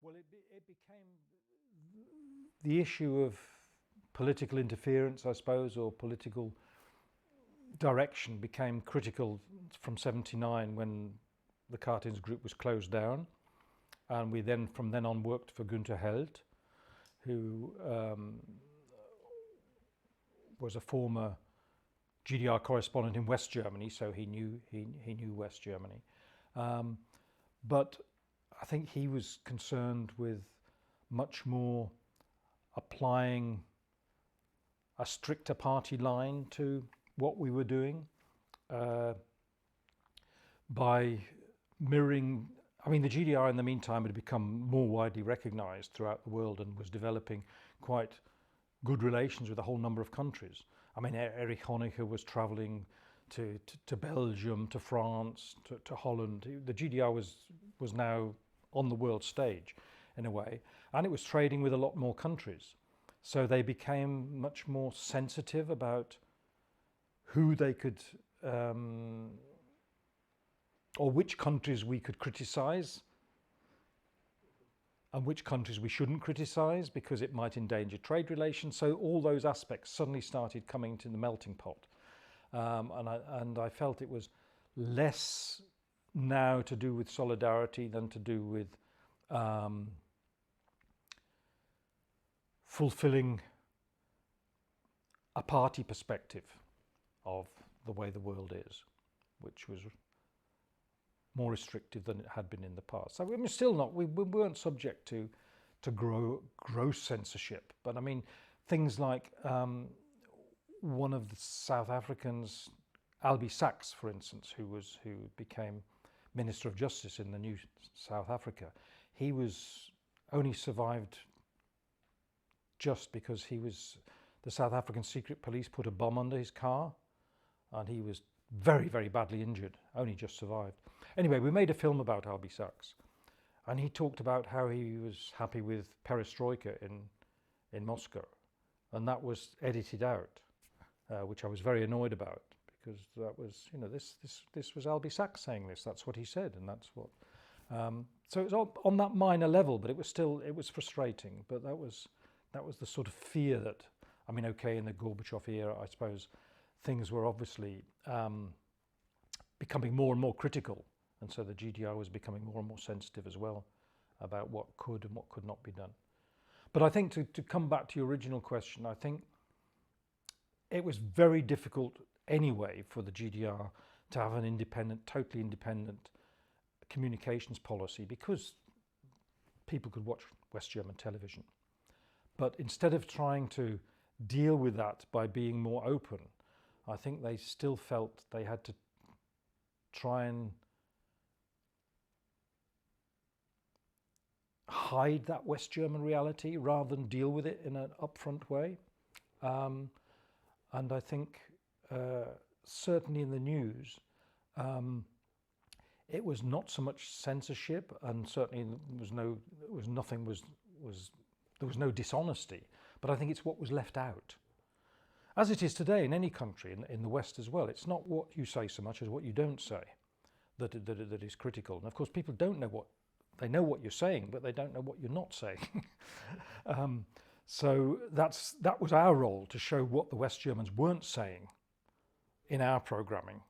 Well, it became the issue of political interference, I suppose, or political direction became critical from '79 when the Cartoons Group was closed down, and we then, from then on, worked for Günther Held, who was a former GDR correspondent in West Germany, so he knew West Germany, but I think he was concerned with much more applying a stricter party line to what we were doing by mirroring. I mean, the GDR in the meantime had become more widely recognized throughout the world and was developing quite good relations with a whole number of countries. I mean, Erich Honecker was traveling to Belgium, to France, to Holland. The GDR was now on the world stage in a way, and it was trading with a lot more countries. So they became much more sensitive about who they could, or which countries we could criticize and which countries we shouldn't criticize because it might endanger trade relations. So all those aspects suddenly started coming to the melting pot. And I felt it was less now to do with solidarity than to do with fulfilling a party perspective of the way the world is, which was more restrictive than it had been in the past. So we weren't subject to gross censorship, but I mean things like one of the South Africans, Albie Sachs, for instance, who became Minister of Justice in the new South Africa. He was only survived just because the South African secret police put a bomb under his car, and he was very, very badly injured, only just survived. Anyway, we made a film about Albie Sachs, and he talked about how he was happy with perestroika in Moscow, and that was edited out, which I was very annoyed about, because that was, this was Albie Sachs saying this. That's what he said, and that's what. So it was on that minor level, but it was frustrating. But that was the sort of fear that, I mean, okay, in the Gorbachev era, I suppose things were obviously becoming more and more critical, and so the GDR was becoming more and more sensitive as well about what could and what could not be done. But I think to come back to your original question, I think it was very difficult anyway for the GDR to have an independent, totally independent communications policy because people could watch West German television. But instead of trying to deal with that by being more open, I think they still felt they had to try and hide that West German reality rather than deal with it in an upfront way. And I think certainly in the news, it was not so much censorship, and certainly there was no dishonesty, but I think it's what was left out. As it is today in any country, in the West as well, it's not what you say so much as what you don't say that is critical. And of course, people don't know they know what you're saying, but they don't know what you're not saying. So that was our role, to show what the West Germans weren't saying in our programming.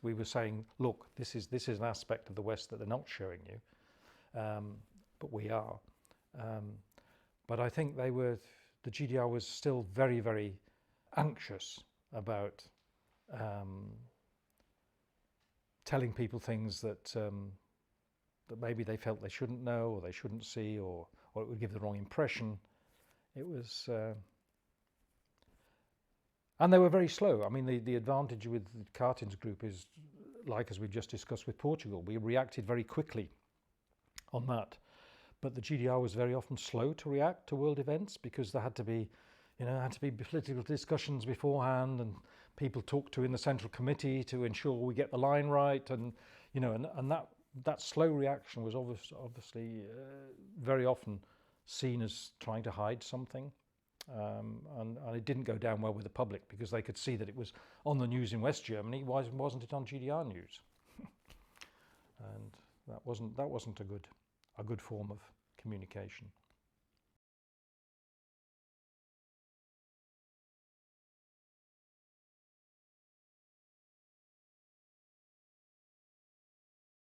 We were saying, look, this is an aspect of the West that they're not showing you, but we are. But I think the GDR was still very, very anxious about telling people things that maybe they felt they shouldn't know or they shouldn't see, or it would give the wrong impression. It was, and they were very slow. I mean, the advantage with the Cartoons Group is, like as we've just discussed with Portugal, we reacted very quickly on that. But the GDR was very often slow to react to world events because there had to be political discussions beforehand, and people talked to in the Central Committee to ensure we get the line right, and that slow reaction was obviously very often seen as trying to hide something, and it didn't go down well with the public because they could see that it was on the news in West Germany. Why wasn't it on GDR news? And that wasn't a good a good form of communication.